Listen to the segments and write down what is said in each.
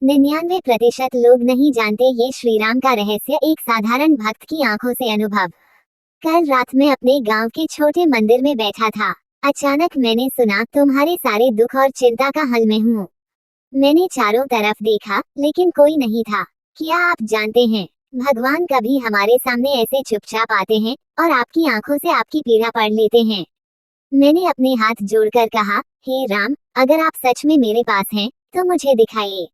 99% लोग नहीं जानते ये श्री राम का रहस्य, एक साधारण भक्त की आंखों से अनुभव। कल रात में अपने गांव के छोटे मंदिर में बैठा था। अचानक मैंने सुना, तुम्हारे सारे दुख और चिंता का हल मैं हूँ। मैंने चारों तरफ देखा लेकिन कोई नहीं था। क्या आप जानते हैं, भगवान कभी हमारे सामने ऐसे चुपचाप आते हैं और आपकी आंखों से आपकी पीड़ा पढ़ लेते हैं। मैंने अपने हाथ जोड़कर कहा, हे राम, अगर आप सच में मेरे पास हैं तो मुझे दिखाइए।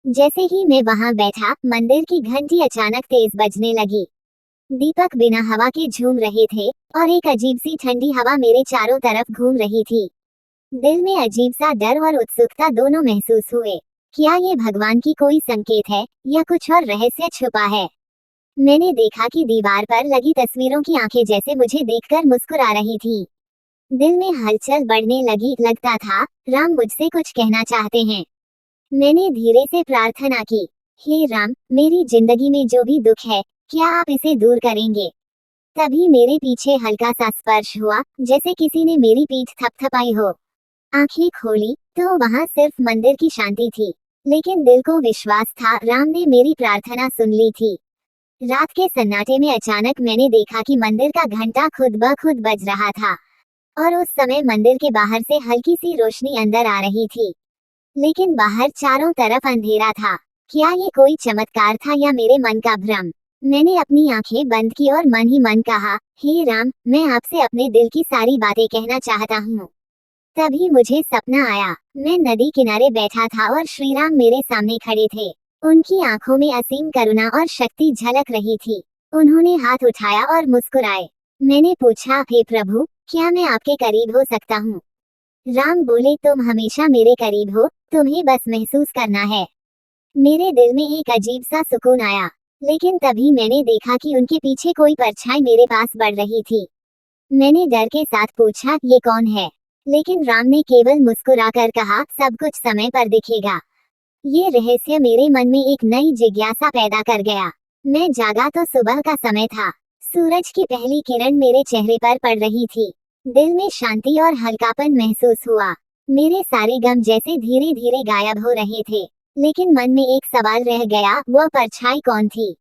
जैसे ही मैं वहां बैठा, मंदिर की घंटी अचानक तेज बजने लगी। दीपक बिना हवा के झूम रहे थे और एक अजीब सी ठंडी हवा मेरे चारों तरफ घूम रही थी। दिल में अजीब सा डर और उत्सुकता दोनों महसूस हुए। क्या ये भगवान की कोई संकेत है या कुछ और रहस्य छुपा है? मैंने देखा कि दीवार पर लगी तस्वीरों की आंखें जैसे मुझे देखकर मुस्कुरा रही थी। दिल में हलचल बढ़ने लगी। लगता था राम मुझसे कुछ कहना चाहते हैं। मैंने धीरे से प्रार्थना की, हे राम, मेरी जिंदगी में जो भी दुख है, क्या आप इसे दूर करेंगे? तभी मेरे पीछे हल्का सा स्पर्श हुआ, जैसे किसी ने मेरी पीठ थपथपाई हो। आंखें खोली तो वहां सिर्फ मंदिर की शांति थी, लेकिन दिल को विश्वास था राम ने मेरी प्रार्थना सुन ली थी। रात के सन्नाटे में अचानक मैंने देखा कि मंदिर का घंटा खुद ब खुद बज रहा था और उस समय मंदिर के बाहर से हल्की सी रोशनी अंदर आ रही थी, लेकिन बाहर चारों तरफ अंधेरा था। क्या ये कोई चमत्कार था या मेरे मन का भ्रम? मैंने अपनी आंखें बंद की और मन ही मन कहा, हे राम, मैं आपसे अपने दिल की सारी बातें कहना चाहता हूँ। तभी मुझे सपना आया। मैं नदी किनारे बैठा था और श्री राम मेरे सामने खड़े थे। उनकी आंखों में असीम करुणा और शक्ति झलक रही थी। उन्होंने हाथ उठाया और मुस्कुराए। मैंने पूछा, हे प्रभु, क्या मैं आपके करीब हो सकता हूँ? राम बोले, तुम हमेशा मेरे करीब हो, तुम्हें बस महसूस करना है। मेरे दिल में एक अजीब सा सुकून आया, लेकिन तभी मैंने देखा कि उनके पीछे कोई परछाई मेरे पास बढ़ रही थी। मैंने डर के साथ पूछा, ये कौन है? लेकिन राम ने केवल मुस्कुराकर कहा, सब कुछ समय पर दिखेगा। ये रहस्य मेरे मन में एक नई जिज्ञासा पैदा कर गया। मैं जागा तो सुबह का समय था। सूरज की पहली किरण मेरे चेहरे पर पड़ रही थी। दिल में शांति और हल्कापन महसूस हुआ। मेरे सारे गम जैसे धीरे धीरे गायब हो रहे थे, लेकिन मन में एक सवाल रह गया, वह परछाई कौन थी?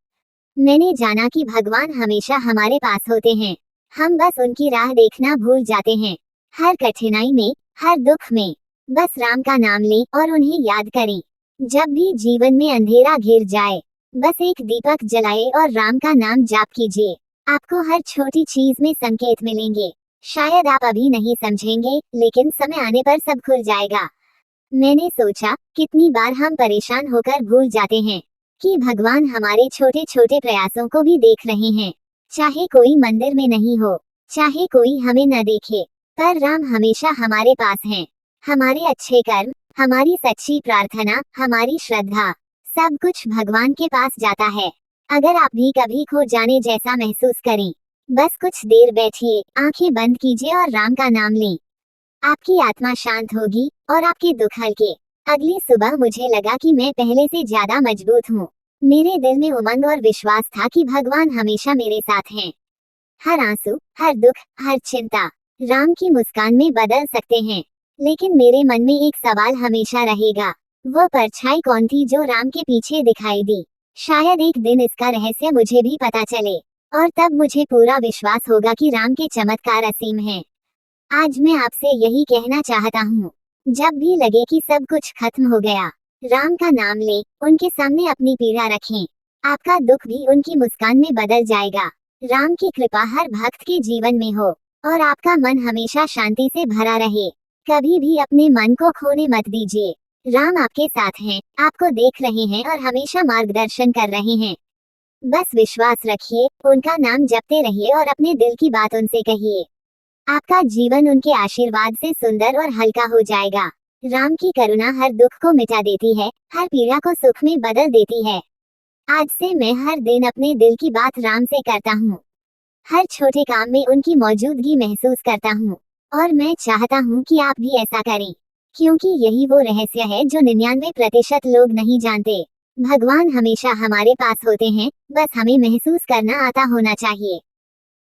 मैंने जाना कि भगवान हमेशा हमारे पास होते हैं, हम बस उनकी राह देखना भूल जाते हैं। हर कठिनाई में, हर दुख में, बस राम का नाम लें और उन्हें याद करें। जब भी जीवन में अंधेरा घिर जाए, बस एक दीपक जलाए और राम का नाम जाप कीजिए। आपको हर छोटी चीज में संकेत मिलेंगे। शायद आप अभी नहीं समझेंगे, लेकिन समय आने पर सब खुल जाएगा। मैंने सोचा, कितनी बार हम परेशान होकर भूल जाते हैं कि भगवान हमारे छोटे छोटे प्रयासों को भी देख रहे हैं। चाहे कोई मंदिर में नहीं हो, चाहे कोई हमें न देखे, पर राम हमेशा हमारे पास हैं। हमारे अच्छे कर्म, हमारी सच्ची प्रार्थना, हमारी श्रद्धा, सब कुछ भगवान के पास जाता है। अगर आप भी कभी खो जाने जैसा महसूस करें, बस कुछ देर बैठिए, आंखें बंद कीजिए और राम का नाम लें। आपकी आत्मा शांत होगी और आपके दुख हल्के। अगली सुबह मुझे लगा कि मैं पहले से ज्यादा मजबूत हूँ। मेरे दिल में उमंग और विश्वास था कि भगवान हमेशा मेरे साथ हैं। हर आंसू, हर दुख, हर चिंता राम की मुस्कान में बदल सकते हैं, लेकिन मेरे मन में एक सवाल हमेशा रहेगा, वो परछाई कौन थी जो राम के पीछे दिखाई दी? शायद एक दिन इसका रहस्य मुझे भी पता चले, और तब मुझे पूरा विश्वास होगा कि राम के चमत्कार असीम हैं। आज मैं आपसे यही कहना चाहता हूँ, जब भी लगे कि सब कुछ खत्म हो गया, राम का नाम लें, उनके सामने अपनी पीड़ा रखें। आपका दुख भी उनकी मुस्कान में बदल जाएगा। राम की कृपा हर भक्त के जीवन में हो और आपका मन हमेशा शांति से भरा रहे। कभी भी अपने मन को खोने मत दीजिए। राम आपके साथ हैं, आपको देख रहे हैं और हमेशा मार्गदर्शन कर रहे हैं। बस विश्वास रखिए, उनका नाम जपते रहिए और अपने दिल की बात उनसे कहिए। आपका जीवन उनके आशीर्वाद से सुंदर और हल्का हो जाएगा। राम की करुणा हर दुख को मिटा देती है, हर पीड़ा को सुख में बदल देती है। आज से मैं हर दिन अपने दिल की बात राम से करता हूँ। हर छोटे काम में उनकी मौजूदगी महसूस करता हूँ, और मैं चाहता हूँ कि आप भी ऐसा करें, क्योंकि यही वो रहस्य है जो 99% लोग नहीं जानते। भगवान हमेशा हमारे पास होते हैं, बस हमें महसूस करना आता होना चाहिए।